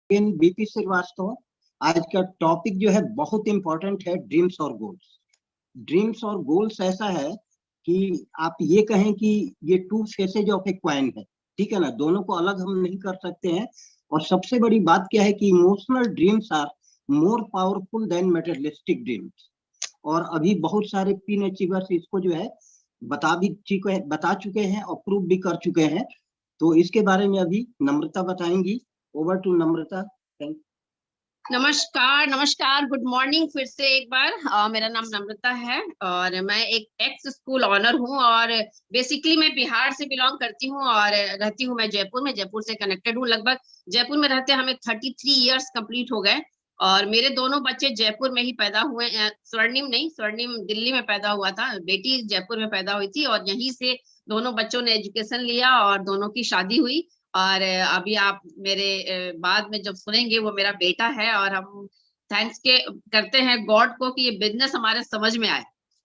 BP Srivastava. आज का topic जो है बहुत इंपॉर्टेंट है, ड्रीम्स और गोल्स। ड्रीम्स और गोल्स ऐसा है कि आप ये कहें कि ये two faces of a coin है, ठीक है ना, दोनों को अलग हम नहीं कर सकते हैं। और सबसे बड़ी बात क्या है कि emotional dreams are more powerful than materialistic dreams. और अभी बहुत सारे पिन अचीवर्स इसको जो है बता चुके हैं और प्रूव भी कर चुके हैं। तो इसके बारे में अभी नम्रता बताएंगी। ओवर टू नम्रता। नमस्कार नमस्कार, गुड मॉर्निंग। फिर से एक बार मेरा नाम नम्रता है और मैं एक एक्स स्कूल ऑनर हूँ और बेसिकली मैं बिहार से बिलोंग करती हूँ और रहती हूँ मैं जयपुर में। जयपुर से कनेक्टेड हूँ। लगभग जयपुर में रहते हमें 33 इयर्स कंप्लीट हो गए और मेरे दोनों बच्चे जयपुर में ही पैदा हुए। स्वर्णिम दिल्ली में पैदा हुआ था, बेटी जयपुर में पैदा हुई थी और यहीं से दोनों बच्चों ने एजुकेशन लिया और दोनों की शादी हुई। और अभी आप मेरे बाद में जब सुनेंगे वो मेरा बेटा है और हम थैंक्स करते हैं गॉड को कि ये बिजनेस हमारे समझ में आए।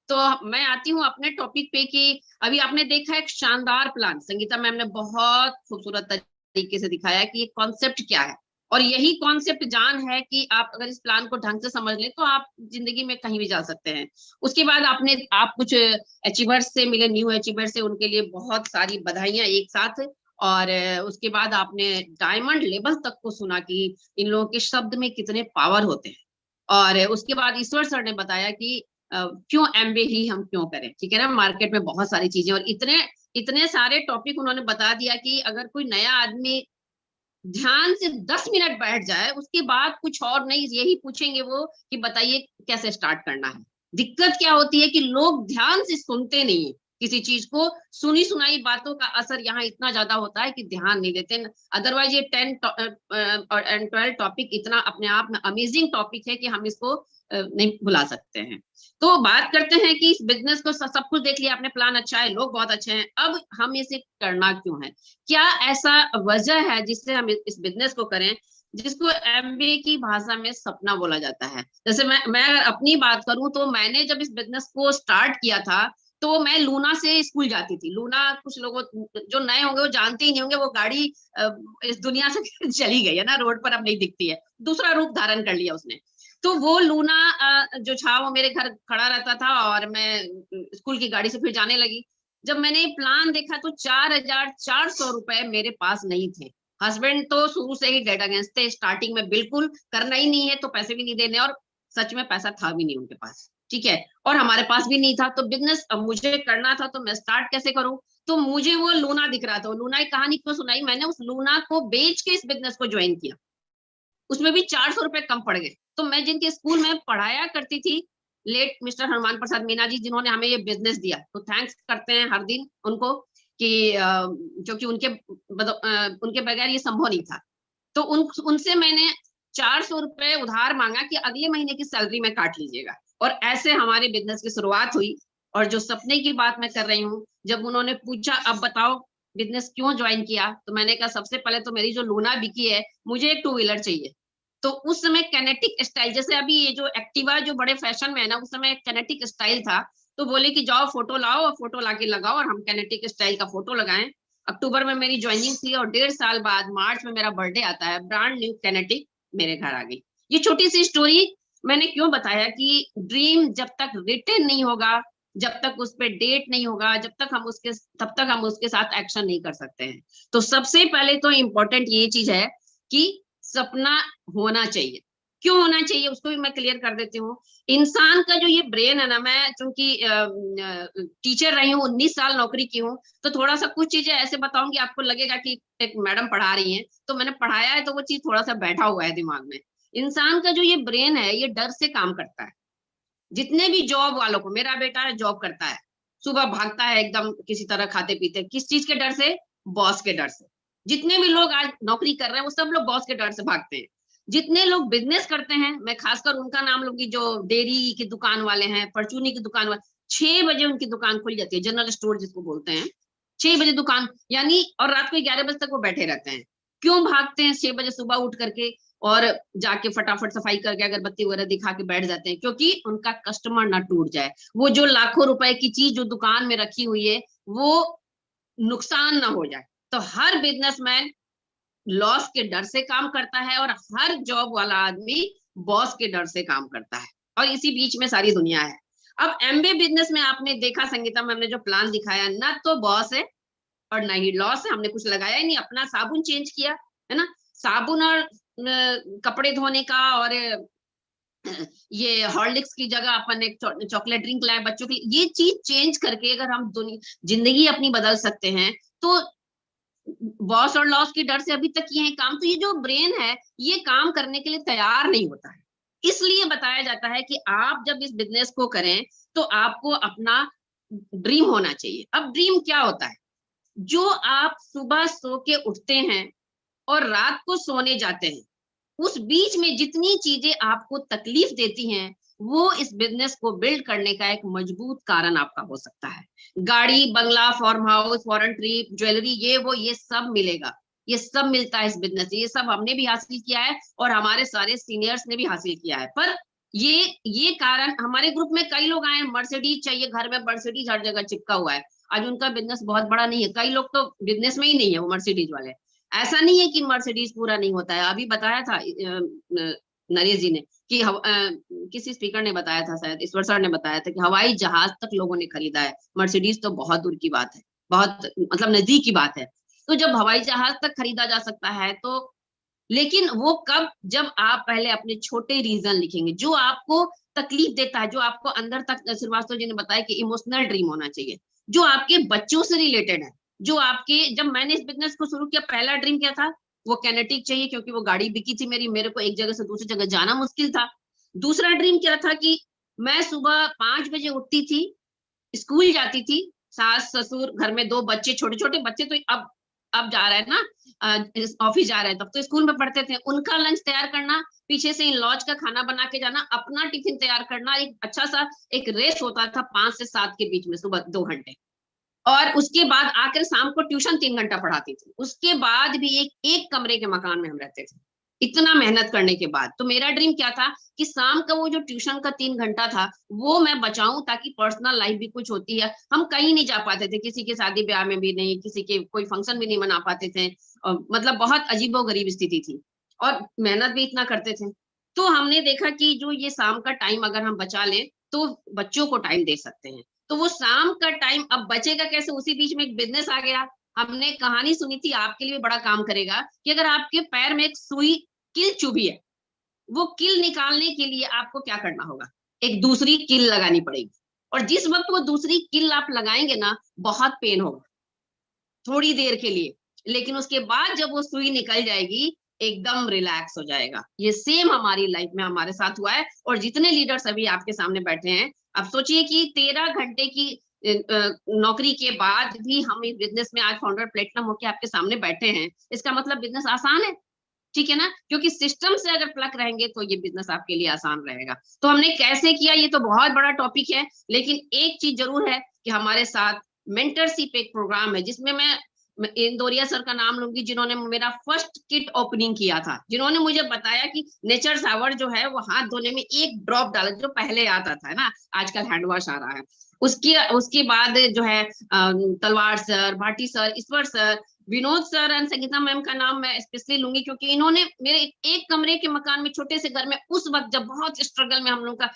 तो मैं आती हूँ अपने टॉपिक पे कि अभी आपने देखा एक शानदार प्लान, संगीता मैम ने बहुत खूबसूरत तरीके से दिखाया कि ये कॉन्सेप्ट क्या है। और यही कॉन्सेप्ट जान है कि आप अगर इस प्लान को ढंग से समझ लें तो आप जिंदगी में कहीं भी जा सकते हैं। उसके बाद आप कुछ अचीवर्स से मिले, न्यू अचीवर्स से, उनके लिए बहुत सारी बधाइयां एक साथ। और उसके बाद आपने डायमंड लेवल तक को सुना कि इन लोगों के शब्द में कितने पावर होते हैं। और उसके बाद ईश्वर सर ने बताया कि क्यों एमबीए ही हम क्यों करें, ठीक है ना। मार्केट में बहुत सारी चीजें और इतने इतने सारे टॉपिक उन्होंने बता दिया कि अगर कोई नया आदमी ध्यान से 10 मिनट बैठ जाए उसके बाद कुछ और नहीं यही पूछेंगे वो कि बताइए कैसे स्टार्ट करना है। दिक्कत क्या होती है कि लोग ध्यान से सुनते नहीं है किसी चीज को। सुनी सुनाई बातों का असर यहाँ इतना ज्यादा होता है कि ध्यान नहीं देते। अदरवाइज ये 10 और 12 टॉपिक इतना अपने आप में अमेजिंग टॉपिक है कि हम इसको नहीं भुला सकते हैं। तो बात करते हैं कि इस बिजनेस को सब कुछ देख लिया आपने, प्लान अच्छा है, लोग बहुत अच्छे हैं, अब हम इसे करना क्यों है, क्या ऐसा वजह है जिससे हम इस बिजनेस को करें, जिसको एमबीए की भाषा में सपना बोला जाता है। जैसे मैं अगर अपनी बात करूं तो मैंने जब इस बिजनेस को स्टार्ट किया था तो मैं लूना से स्कूल जाती थी। लूना कुछ लोगों जो नए होंगे वो जानते ही नहीं होंगे, वो गाड़ी इस दुनिया से चली गई है ना, रोड पर अब नहीं दिखती है, दूसरा रूप धारण कर लिया उसने। तो वो लूना जो था वो मेरे घर खड़ा रहता था और मैं स्कूल की गाड़ी से फिर जाने लगी। जब मैंने प्लान देखा तो 4,400 रुपए मेरे पास नहीं थे। हस्बैंड तो शुरू से ही डेड अगेंस्ट थे, स्टार्टिंग में बिल्कुल करना ही नहीं है तो पैसे भी नहीं देने, और सच में पैसा था भी नहीं उनके पास, ठीक है, और हमारे पास भी नहीं था। तो बिजनेस अब मुझे करना था तो मैं स्टार्ट कैसे करूं। तो मुझे वो लूना दिख रहा था, लूना की कहानी क्यों सुनाई, मैंने उस लूना को बेच के इस बिजनेस को ज्वाइन किया। उसमें भी 400 रुपए कम पड़ गए। तो मैं जिनके स्कूल में पढ़ाया करती थी, लेट मिस्टर हनुमान प्रसाद मीना जी, जिन्होंने हमें ये बिजनेस दिया, तो थैंक्स करते हैं हर दिन उनको कि क्योंकि उनके बगैर ये संभव नहीं था। तो उनसे मैंने 400 रुपए उधार मांगा कि अगले महीने की सैलरी में काट लीजिएगा, और ऐसे हमारे बिजनेस की शुरुआत हुई। और जो सपने की बात मैं कर रही हूँ, जब उन्होंने पूछा अब बताओ बिजनेस क्यों ज्वाइन किया, तो मैंने कहा सबसे पहले तो मेरी जो लूना बिकी है, मुझे एक 2 व्हीलर चाहिए। तो उस समय कैनेटिक स्टाइल, जैसे अभी ये जो एक्टिवा जो बड़े फैशन में है ना, उस समय कैनेटिक स्टाइल था। तो बोले कि जाओ फोटो लाओ और फोटो लाके लगाओ, और हम कैनेटिक स्टाइल का फोटो लगाएं। अक्टूबर में मेरी ज्वाइनिंग थी और 1.5 साल बाद मार्च में मेरा बर्थडे आता है, ब्रांड न्यू कैनेटिक मेरे घर आ गई। ये छोटी सी स्टोरी मैंने क्यों बताया कि ड्रीम जब तक रिटन नहीं होगा, जब तक उस पर डेट नहीं होगा, तब तक हम उसके साथ एक्शन नहीं कर सकते हैं। तो सबसे पहले तो इम्पोर्टेंट ये चीज है कि सपना होना चाहिए। क्यों होना चाहिए उसको भी मैं क्लियर कर देती हूँ। इंसान का जो ये ब्रेन है ना, मैं चूंकि टीचर रही हूँ, 19 साल नौकरी की हूँ, तो थोड़ा सा कुछ चीजें ऐसे बताऊंगी आपको लगेगा कि एक मैडम पढ़ा रही हैं, तो मैंने पढ़ाया है तो वो चीज थोड़ा सा बैठा हुआ है दिमाग में। इंसान का जो ये ब्रेन है ये डर से काम करता है। जितने भी जॉब वालों को, मेरा बेटा है जॉब करता है, सुबह भागता है एकदम किसी तरह खाते पीते, किस चीज के डर से, बॉस के डर से। जितने भी लोग आज नौकरी कर रहे हैं वो सब लोग बॉस के डर से भागते हैं। जितने लोग बिजनेस करते हैं, मैं खासकर उनका नाम लूंगी जो डेयरी की दुकान वाले हैं, परचूनी की दुकान वाले, 6 बजे उनकी दुकान खुल जाती है, जनरल स्टोर जिसको बोलते हैं, 6 बजे दुकान यानी, और रात को 11 बजे तक वो बैठे रहते हैं। क्यों भागते हैं 6 बजे सुबह उठ करके, और जाके फटाफट सफाई करके अगरबत्ती वगैरह दिखा के बैठ जाते हैं, क्योंकि उनका कस्टमर ना टूट जाए, वो जो लाखों रुपए की चीज जो दुकान में रखी हुई है वो नुकसान ना हो जाए। तो हर बिजनेसमैन लॉस के डर से काम करता है और हर जॉब वाला आदमी बॉस के डर से काम करता है, और इसी बीच में सारी दुनिया है। अब एमबीए बिजनेस में आपने देखा संगीता मैम ने जो प्लान दिखाया, ना तो बॉस है और ना ही लॉस है, हमने कुछ लगाया ही नहीं, अपना साबुन चेंज किया है ना, साबुन और कपड़े धोने का, और ये हॉर्लिक्स की जगह अपन एक चॉकलेट ड्रिंक लाए बच्चों के लिए, ये चीज चेंज करके अगर हम जिंदगी अपनी बदल सकते हैं, तो बॉस और लॉस के डर से अभी तक किए हैं काम, तो ये जो ब्रेन है ये काम करने के लिए तैयार नहीं होता है। इसलिए बताया जाता है कि आप जब इस बिजनेस को करें तो आपको अपना ड्रीम होना चाहिए। अब ड्रीम क्या होता है? जो आप सुबह सो के उठते हैं और रात को सोने जाते हैं, उस बीच में जितनी चीजें आपको तकलीफ देती हैं, वो इस बिजनेस को बिल्ड करने का एक मजबूत कारण आपका हो सकता है। गाड़ी, बंगला, farm house, foreign trip, jewellery, ये सब मिलेगा, ये सब मिलता है इस बिजनेस से, ये सब हमने भी हासिल किया है और हमारे सारे सीनियर्स ने भी हासिल किया है। पर ये कारण, हमारे ग्रुप में कई लोग आए, मर्सिडीज चाहिए, घर में मर्सिडीज हर जगह चिपका हुआ है, आज उनका बिजनेस बहुत बड़ा नहीं है, कई लोग तो बिजनेस में ही नहीं है वो मर्सिडीज वाले। ऐसा नहीं है कि मर्सिडीज पूरा नहीं होता है, अभी बताया था नरेश जी ने कि किसी स्पीकर ने बताया था, शायद ईश्वर सर ने बताया था कि हवाई जहाज तक लोगों ने खरीदा है, मर्सिडीज तो बहुत दूर की बात है, बहुत मतलब नजदीक की बात है। तो जब हवाई जहाज तक खरीदा जा सकता है तो, लेकिन वो कब, जब आप पहले अपने छोटे रीजन लिखेंगे जो आपको तकलीफ देता है, जो आपको अंदर तक, श्रीवास्तव जी ने बताया कि इमोशनल ड्रीम होना चाहिए, जो आपके बच्चों से रिलेटेड है, जो आपके, जब मैंने इस बिजनेस को शुरू किया पहला ड्रीम क्या था, वो कैनेटिक चाहिए क्योंकि वो गाड़ी बिकी थी मेरी, मेरे को एक जगह से दूसरी जगह जाना मुश्किल था। दूसरा ड्रीम क्या था कि मैं सुबह 5 बजे उठती थी, स्कूल जाती थी, सास ससुर, घर में 2 बच्चे, छोटे छोटे बच्चे तो अब जा रहे हैं ना, ऑफिस जा रहे हैं, तब तो स्कूल में पढ़ते थे, उनका लंच तैयार करना, पीछे से इन लॉज का खाना बना के जाना, अपना टिफिन तैयार करना, एक अच्छा सा एक रेस होता था 5 से 7 के बीच में, सुबह 2 घंटे, और उसके बाद आकर शाम को ट्यूशन 3 घंटा पढ़ाती थी, उसके बाद भी एक कमरे के मकान में हम रहते थे, इतना मेहनत करने के बाद। तो मेरा ड्रीम क्या था कि शाम का वो जो ट्यूशन का 3 घंटा था वो मैं बचाऊं, ताकि पर्सनल लाइफ भी कुछ होती है, हम कहीं नहीं जा पाते थे, किसी के शादी ब्याह में भी नहीं, किसी के कोई फंक्शन भी नहीं मना पाते थे, मतलब बहुत अजीबोगरीब स्थिति थी, और मेहनत भी इतना करते थे। तो हमने देखा कि जो ये शाम का टाइम अगर हम बचा लें तो बच्चों को टाइम दे सकते हैं। तो वो शाम का टाइम अब बचेगा कैसे, उसी बीच में एक बिजनेस आ गया। हमने कहानी सुनी थी, आपके लिए बड़ा काम करेगा, कि अगर आपके पैर में एक सुई, किल चुभी है, वो किल निकालने के लिए आपको क्या करना होगा, एक दूसरी किल लगानी पड़ेगी, और जिस वक्त वो दूसरी किल आप लगाएंगे ना, बहुत पेन होगा थोड़ी देर के लिए, लेकिन उसके बाद जब वो सुई निकल जाएगी एकदम रिलैक्स हो जाएगा। ये सेम हमारी लाइफ में हमारे साथ हुआ है, और जितने लीडर्स अभी आपके सामने बैठे हैं, अब सोचिए कि 13 घंटे की नौकरी के बाद भी हम इस बिजनेस में आज फाउंडर प्लेटिनम होके आपके सामने बैठे हैं, इसका मतलब बिजनेस आसान है, ठीक है ना, क्योंकि सिस्टम से अगर प्लग रहेंगे तो ये बिजनेस आपके लिए आसान रहेगा। तो हमने कैसे किया, ये तो बहुत बड़ा टॉपिक है, लेकिन एक चीज जरूर है कि हमारे साथ मेंटरशिप एक प्रोग्राम है, जिसमें मैं इंदौरिया सर का नाम लूंगी, जिन्होंने मेरा फर्स्ट किट ओपनिंग किया था, जिन्होंने मुझे बताया कि नेचर सावर जो है वो हाथ धोने में 1 ड्रॉप डाला, जो पहले आता था ना, आजकल हैंड वॉश आ रहा है, उसके बाद जो है तलवार sir, Bhati sir, Ishwar sir, Vinod sir and Sangeeta ma'am का नाम मैं स्पेशली लूंगी, क्योंकि इन्होंने मेरे एक कमरे के मकान में, छोटे से घर में, उस वक्त जब बहुत स्ट्रगल में हम लोग का,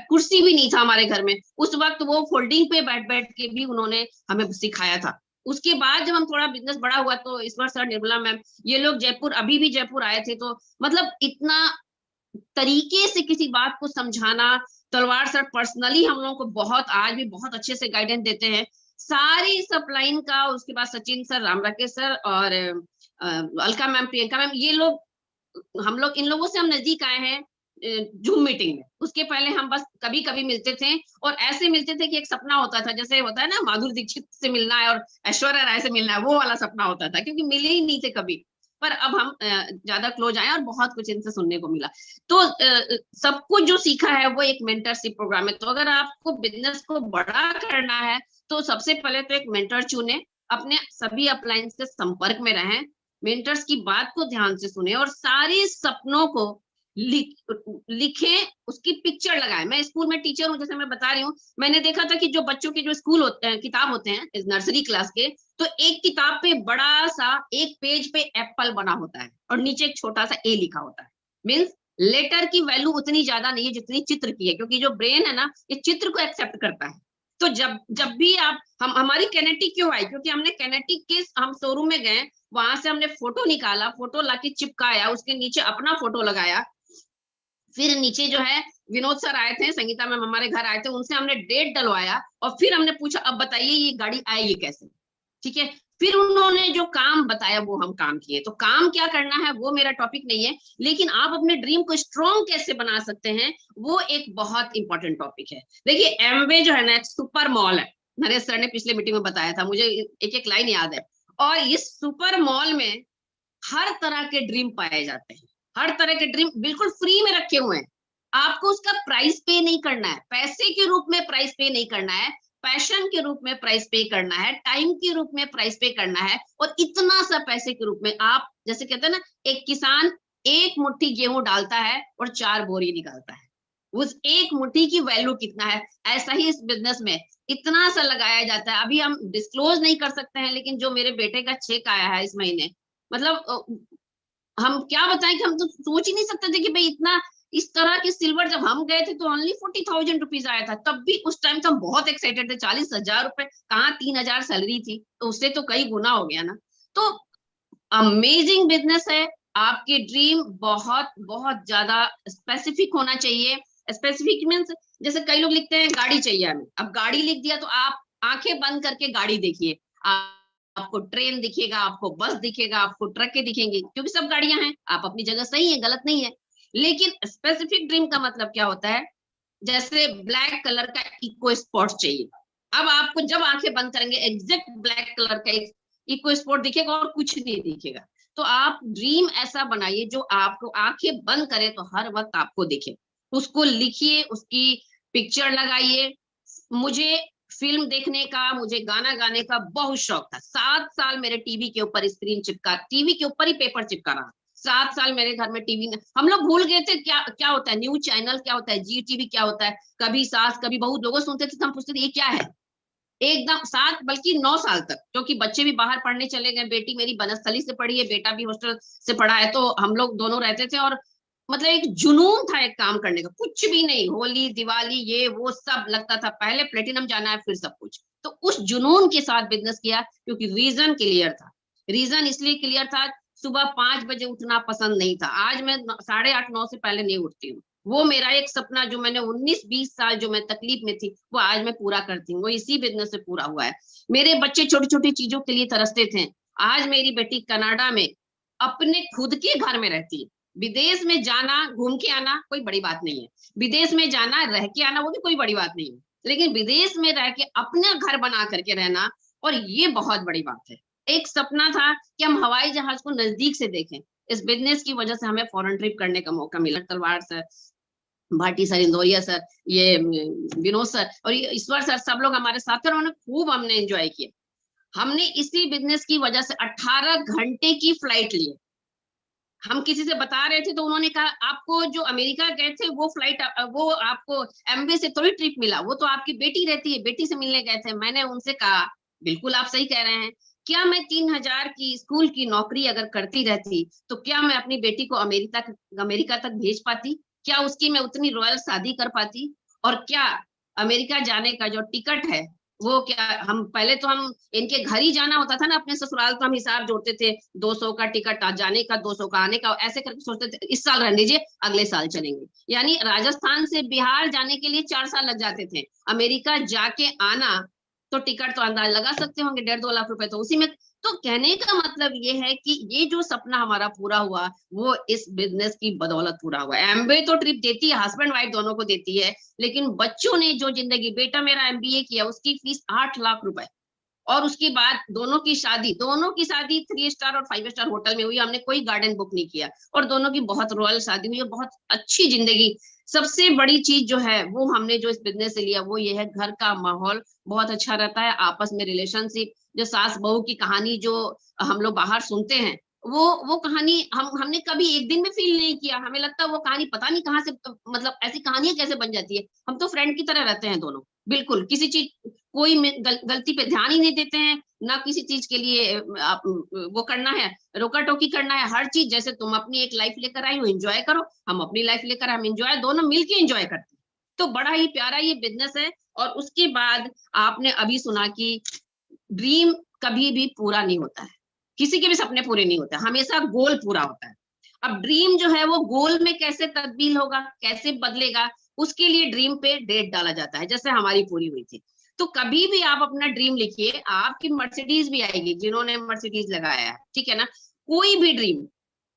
कुर्सी भी नहीं था हमारे घर में, उस वक्त वो फोल्डिंग पे बैठ बैठ के भी उन्होंने हमें सिखाया था। उसके बाद जब हम थोड़ा बिजनेस बड़ा हुआ तो ईश्वर सर, निर्मला मैम, ये लोग जयपुर, अभी भी जयपुर आए थे, तो मतलब इतना तरीके से किसी बात को समझाना, तलवार सर पर्सनली हम लोगों को बहुत, आज भी बहुत अच्छे से गाइडेंस देते हैं सारी सप्लाइन का। उसके बाद सचिन सर, राम राकेश सर, और अलका मैम, प्रियंका मैम, ये लोग, हम लोग, इन लोगों से हम नजदीक आए हैं जूम मीटिंग में। उसके पहले हम बस कभी कभी मिलते थे, और ऐसे मिलते थे कि एक सपना होता था, जैसे होता है ना माधुरी दीक्षित से मिलना है और ऐश्वर्या राय से मिलना है, वो वाला सपना होता था, क्योंकि मिले ही नहीं थे कभी। पर अब हम ज्यादा क्लोज आए और बहुत कुछ इनसे सुनने को मिला। तो सब कुछ जो सीखा है वो एक मेंटरशिप प्रोग्राम है। तो अगर आपको बिजनेस को बड़ा करना है तो सबसे पहले तो एक मेंटर चुने, अपने सभी अपलाइन के संपर्क में रहें, मेंटर्स की बात को ध्यान से सुने, और सारे सपनों को लिखें, उसकी पिक्चर लगाएं। मैं स्कूल में टीचर हूँ, जैसे मैं बता रही हूँ, मैंने देखा था कि जो बच्चों के जो स्कूल होते हैं, किताब होते हैं नर्सरी क्लास के, तो एक किताब पे बड़ा सा एक पेज पे एप्पल बना होता है और नीचे एक छोटा सा ए लिखा होता है। मीन्स लेटर की वैल्यू उतनी ज्यादा नहीं है जितनी चित्र की है, क्योंकि जो ब्रेन है ना, ये चित्र को एक्सेप्ट करता है। तो जब जब भी आप हमारी कैनेटिक क्यों आई, क्योंकि हमने कैनेटिक के हम शोरूम में गए, वहां से हमने फोटो निकाला, फोटो लाके चिपकाया, उसके नीचे अपना फोटो लगाया, फिर नीचे जो है विनोद सर आए थे, संगीता मैम हमारे घर आए थे, उनसे हमने डेट डलवाया और फिर हमने पूछा अब बताइए ये गाड़ी आएगी कैसे। ठीक है, फिर उन्होंने जो काम बताया वो हम काम किए। तो काम क्या करना है वो मेरा टॉपिक नहीं है, लेकिन आप अपने ड्रीम को स्ट्रॉन्ग कैसे बना सकते हैं वो एक बहुत इंपॉर्टेंट टॉपिक है। देखिए एमवे जो है ना, एक सुपर मॉल है, नरेश सर ने पिछले मीटिंग में बताया था, मुझे एक एक लाइन याद है। और इस सुपर मॉल में हर तरह के ड्रीम पाए जाते हैं, हर तरह के ड्रीम बिल्कुल फ्री में रखे हुए हैं। आपको उसका प्राइस पे नहीं करना है, पैसे के रूप में प्राइस पे नहीं करना है, पैशन के रूप में प्राइस पे करना है, टाइम के रूप में प्राइस पे करना है। और इतना सा पैसे के रूप में आप, जैसे कहते हैं ना, एक किसान एक मुट्ठी गेहूं डालता है और 4 बोरी निकालता है, उस एक मुट्ठी की वैल्यू कितना है, ऐसा ही इस बिजनेस में इतना सा लगाया जाता है। अभी हम डिस्क्लोज नहीं कर सकते हैं, लेकिन जो मेरे बेटे का चेक आया है इस महीने, मतलब हम क्या बताएं कि हम तो सोच ही नहीं सकते थे कि भाई इतना, इस तरह के सिल्वर जब हम गए थे तो ओनली 40,000 रुपीज आया था, तब भी उस टाइम तो हम बहुत एक्साइटेड थे। 40,000 रुपए कहाँ, 3,000 सैलरी थी, तो उससे तो कई गुना हो गया ना। तो अमेजिंग बिजनेस है। आपके ड्रीम बहुत बहुत ज्यादा स्पेसिफिक होना चाहिए। स्पेसिफिक मीन्स जैसे कई लोग लिखते हैं गाड़ी चाहिए हमें, अब गाड़ी लिख दिया तो आप आंखें बंद करके गाड़ी देखिए, आपको ट्रेन दिखेगा, आपको बस दिखेगा, आपको ट्रकें दिखेंगी, क्योंकि सब गाड़ियां हैं। आप अपनी जगह सही है, गलत नहीं है। लेकिन स्पेसिफिक ड्रीम का मतलब क्या होता है, जैसे ब्लैक कलर का इको स्पोर्ट चाहिए। अब आपको जब आंखें बंद करेंगे एग्जैक्ट ब्लैक कलर का इको स्पोर्ट दिखेगा और कुछ नहीं दिखेगा। तो आप ड्रीम ऐसा बनाइए जो आपको आंखें बंद करे तो हर वक्त आपको दिखे, उसको लिखिए, उसकी पिक्चर लगाइए। मुझे फिल्म देखने का, मुझे गाना गाने का बहुत शौक था। 7 साल मेरे टीवी के ऊपर स्क्रीन चिपका, टीवी के ऊपर ही पेपर चिपका रहा। 7 साल मेरे घर में टीवी, हम लोग भूल गए थे क्या क्या होता है न्यूज चैनल, क्या होता है जी टीवी, क्या होता है कभी सास कभी बहू, लोगों सुनते थे तो हम पूछते थे ये क्या है। एकदम 7 बल्कि 9 साल तक, क्योंकि बच्चे भी बाहर पढ़ने चले गए, बेटी मेरी बनस्थली से पढ़ी है, बेटा भी हॉस्टल से पढ़ा है, तो हम लोग दोनों रहते थे। और मतलब एक जुनून था एक काम करने का, कुछ भी नहीं, होली दिवाली ये वो सब लगता था, पहले प्लेटिनम जाना है फिर सब कुछ। तो उस जुनून के साथ बिजनेस किया, क्योंकि रीजन क्लियर था। रीजन इसलिए क्लियर था, सुबह 5 बजे उठना पसंद नहीं था। आज मैं 8:30-9 से पहले नहीं उठती हूँ। वो मेरा एक सपना जो मैंने 19-20 साल जो मैं तकलीफ में थी, वो आज मैं पूरा करती हूँ, वो इसी बिजनेस से पूरा हुआ है। मेरे बच्चे छोटी छोटी चीजों के लिए तरसते थे, आज मेरी बेटी कनाडा में अपने खुद के घर में रहती है। विदेश में जाना घूम के आना कोई बड़ी बात नहीं है, विदेश में जाना रह के आना वो भी कोई बड़ी बात नहीं है, लेकिन विदेश में रह के अपना घर बना करके रहना, और ये बहुत बड़ी बात है। एक सपना था कि हम हवाई जहाज को नजदीक से देखें। इस बिजनेस की वजह से हमें फॉरेन ट्रिप करने का मौका मिला। तलवार sir, Bhati sir, Indoria sir, ये विनोद सर और ये ईश्वर सर, सब लोग हमारे साथ थे, उन्होंने खूब हमने एंजॉय किया। हमने इसी बिजनेस की वजह से 18 घंटे की फ्लाइट ली। हम किसी से बता रहे थे तो उन्होंने कहा आपको जो अमेरिका गए थे वो फ्लाइट, वो आपको एमबे से थोड़ी ट्रिप मिला, वो तो आपकी बेटी रहती है, बेटी से मिलने गए थे। मैंने उनसे कहा बिल्कुल आप सही कह रहे हैं, क्या मैं 3,000 की स्कूल की नौकरी अगर करती रहती तो क्या मैं अपनी बेटी को अमेरिका तक भेज पाती, क्या उसकी मैं उतनी रॉयल शादी कर पाती, और क्या अमेरिका जाने का जो टिकट है वो, क्या हम पहले तो हम इनके घर ही जाना होता था ना अपने ससुराल, तो हम हिसाब जोड़ते थे 200 का टिकट जाने का, 200 का आने का, ऐसे करके सोचते थे इस साल रहने दीजिए अगले साल चलेंगे। यानी राजस्थान से बिहार जाने के लिए 4 साल लग जाते थे, अमेरिका जाके आना तो टिकट तो अंदाज लगा सकते होंगे 1.5-2 लाख रुपए तो उसी में। तो कहने का मतलब ये है कि ये जो सपना हमारा पूरा हुआ वो इस बिजनेस की बदौलत पूरा हुआ। एमबे तो ट्रिप देती है, हस्बैंड वाइफ दोनों को देती है, लेकिन बच्चों ने जो जिंदगी, बेटा मेरा एमबीए किया, उसकी फीस 8 लाख रुपए, और उसके बाद दोनों की शादी 3 स्टार और 5 स्टार होटल में हुई, हमने कोई गार्डन बुक नहीं किया, और दोनों की बहुत रॉयल शादी हुई, बहुत अच्छी जिंदगी। सबसे बड़ी चीज जो है वो हमने जो इस बिजनेस से लिया वो ये है, घर का माहौल बहुत अच्छा रहता है, आपस में रिलेशनशिप, जो सास बहू की कहानी जो हम लोग बाहर सुनते हैं वो कहानी हमने कभी एक दिन में फील नहीं किया। हमें लगता है वो कहानी पता नहीं कहाँ से, मतलब ऐसी कहानियां कैसे बन जाती है। हम तो फ्रेंड की तरह रहते हैं दोनों, बिल्कुल किसी चीज कोई गलती पे ध्यान ही नहीं देते हैं, ना किसी चीज के लिए आप वो करना है, रोका टोकी करना है। हर चीज जैसे तुम अपनी एक लाइफ लेकर आई हो, एंजॉय करो, हम अपनी लाइफ लेकर हम एंजॉय, दोनों मिलके एंजॉय करते हैं। तो बड़ा ही प्यारा ये बिजनेस है। और उसके बाद आपने अभी सुना कि ड्रीम कभी भी पूरा नहीं होता है, किसी के भी सपने पूरे नहीं होते, हमेशा गोल पूरा होता है। अब ड्रीम जो है वो गोल में कैसे तब्दील होगा, कैसे बदलेगा, उसके लिए ड्रीम पे डेट डाला जाता है, जैसे हमारी पूरी हुई थी। तो कभी भी आप अपना ड्रीम लिखिए, आपकी मर्सिडीज भी आएगी, जिन्होंने मर्सिडीज लगाया है, ठीक है ना। कोई भी ड्रीम,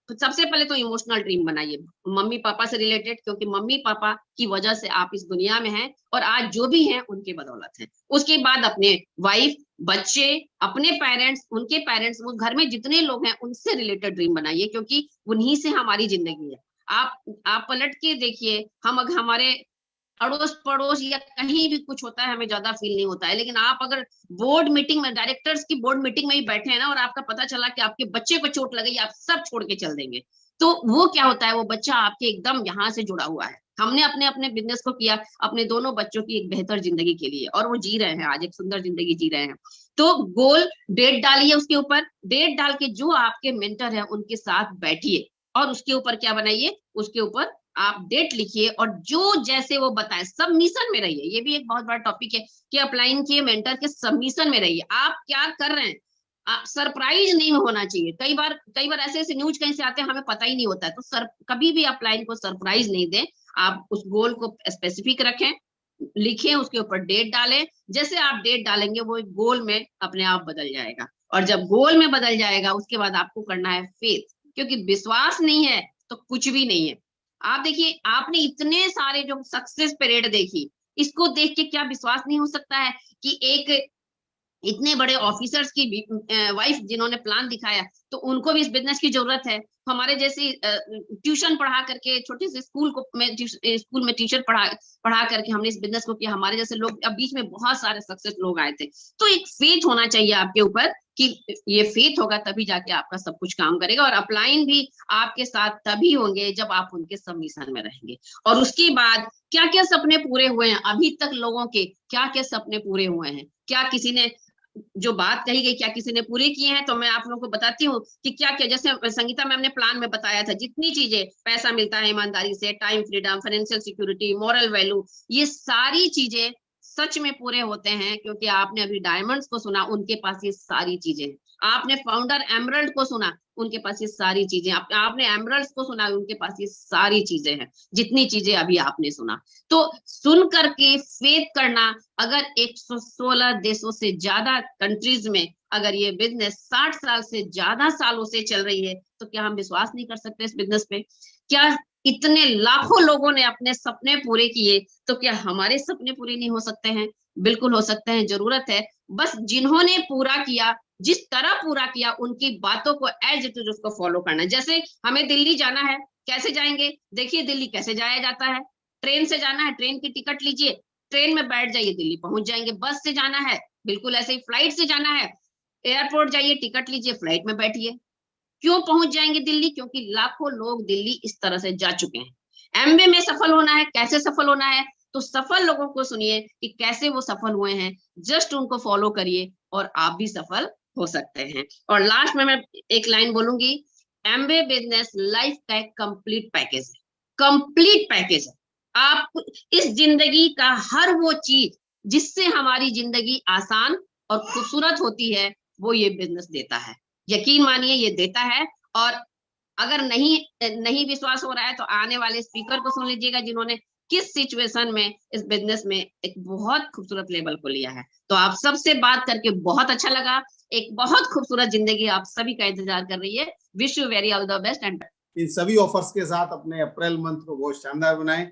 तो सबसे पहले तो इमोशनल ड्रीम बनाइए, मम्मी पापा से रिलेटेड, क्योंकि मम्मी पापा की वजह से आप इस दुनिया में हैं और आज जो भी हैं उनके बदौलत हैं। उसके बाद अपने वाइफ, बच्चे, अपने पेरेंट्स, उनके पेरेंट्स, वो घर में जितने लोग हैं उनसे रिलेटेड ड्रीम बनाइए, क्योंकि उन्हीं से हमारी जिंदगी है। आप पलट के देखिए, हम अगर हमारे अड़ोस पड़ोस या कहीं भी कुछ होता है हमें ज्यादा फील नहीं होता है, लेकिन आप अगर बोर्ड मीटिंग में, डायरेक्टर्स की बोर्ड मीटिंग में ही बैठे हैं ना, और आपका पता चला कि आपके बच्चे को चोट लगी, आप सब छोड़ के चल देंगे। तो वो क्या होता है, वो बच्चा आपके एकदम यहाँ से जुड़ा हुआ है। हमने अपने अपने बिजनेस को किया अपने दोनों बच्चों की एक बेहतर जिंदगी के लिए, और वो जी रहे हैं आज, एक सुंदर जिंदगी जी रहे हैं। तो गोल डेट डालिए, उसके ऊपर डेट डाल के जो आपके मेंटर है उनके साथ बैठिए, और उसके ऊपर क्या बनाइए, उसके ऊपर आप डेट लिखिए, और जो जैसे वो बताए सबमिशन में रहिए। ये भी एक बहुत बड़ा टॉपिक है कि अपलाइन किए मेंटर के सबमिशन में रहिए, आप क्या कर रहे हैं। आप सरप्राइज नहीं होना चाहिए। कई बार ऐसे ऐसे न्यूज कहीं से आते हैं, हमें पता ही नहीं होता है। तो कभी भी अपलाइन को सरप्राइज नहीं दें, आप उस गोल को स्पेसिफिक रखें, लिखें, उसके ऊपर डेट डालें। जैसे आप डेट डालेंगे वो एक गोल में अपने आप बदल जाएगा, और जब गोल में बदल जाएगा उसके बाद आपको करना है फेथ, क्योंकि विश्वास नहीं है तो कुछ भी नहीं है। आप देखिए, आपने इतने सारे जो सक्सेस परेड देखी, इसको देख के क्या विश्वास नहीं हो सकता है कि एक इतने बड़े ऑफिसर्स की वाइफ जिन्होंने प्लान दिखाया, तो उनको भी इस बिजनेस की जरूरत है। हमारे जैसे ट्यूशन पढ़ा करके, छोटे से स्कूल में टीचर पढ़ा करके हमने इस बिजनेस को किया। हमारे जैसे लोग, अब बीच में बहुत सारे सक्सेस लोग आए थे। तो एक फेथ होना चाहिए आपके ऊपर कि ये फेथ होगा तभी जाके आपका सब कुछ काम करेगा। और अपलाइन भी आपके साथ तभी होंगे जब आप उनके सबमिशन में रहेंगे। और उसके बाद क्या क्या सपने पूरे हुए हैं अभी तक लोगों के, क्या क्या सपने पूरे हुए हैं, क्या किसी ने, जो बात कही गई, क्या किसी ने पूरे किए हैं। तो मैं आप लोगों को बताती हूँ कि क्या क्या, जैसे संगीता मैम ने प्लान में बताया था, जितनी चीजें, पैसा मिलता है ईमानदारी से, time freedom, financial security, moral value, ये सारी चीजें सच में पूरे होते हैं। क्योंकि आपने अभी डायमंड्स को सुना, उनके पास ये सारी चीजें हैं। आपने फाउंडर एमरल्ड को सुना, उनके पास ये सारी चीजें। आपने एमरल्ड्स को सुना, उनके पास ये सारी चीजें हैं, जितनी चीजें अभी आपने सुना। तो सुन करके फेथ करना, अगर 116 देशों से ज्यादा कंट्रीज में अगर ये बिजनेस 60 साल से ज्यादा सालों से चल रही है, तो क्या हम विश्वास नहीं कर सकते इस बिजनेस पे? क्या इतने लाखों लोगों ने अपने सपने पूरे किए, तो क्या हमारे सपने पूरे नहीं हो सकते हैं? बिल्कुल हो सकते हैं। जरूरत है बस जिन्होंने पूरा किया, जिस तरह पूरा किया, उनकी बातों को एज इट इज उसको फॉलो करना है। जैसे हमें दिल्ली जाना है, कैसे जाएंगे? देखिए दिल्ली कैसे जाया जाता है, ट्रेन से जाना है, ट्रेन की टिकट लीजिए, ट्रेन में बैठ जाइए, दिल्ली पहुंच जाएंगे। बस से जाना है, बिल्कुल ऐसे ही। फ्लाइट से जाना है, एयरपोर्ट जाइए, टिकट लीजिए, फ्लाइट में बैठिए। क्यों पहुंच जाएंगे दिल्ली? क्योंकि लाखों लोग दिल्ली इस तरह से जा चुके हैं। एमवे में सफल होना है, कैसे सफल होना है? तो सफल लोगों को सुनिए कि कैसे वो सफल हुए हैं, जस्ट उनको फॉलो करिए और आप भी सफल हो सकते हैं। और लास्ट में मैं एक लाइन बोलूंगी, एमवे बिजनेस लाइफ का एक कंप्लीट पैकेज है, कंप्लीट पैकेज है। आप इस जिंदगी का हर वो चीज जिससे हमारी जिंदगी आसान और खूबसूरत होती है, वो ये बिजनेस देता है। यकीन मानिए ये देता है। और अगर नहीं विश्वास हो रहा है तो आने वाले स्पीकर को सुन लीजिएगा, जिन्होंने किस सिचुएशन में इस बिजनेस में एक बहुत खूबसूरत लेवल को लिया है। तो आप सबसे बात करके बहुत अच्छा लगा। एक बहुत खूबसूरत जिंदगी आप सभी का इंतजार कर रही है। Wish you very all the best. And in सभी ऑफर्स के साथ अपने अप्रैल मंथ को बहुत शानदार बनाएं।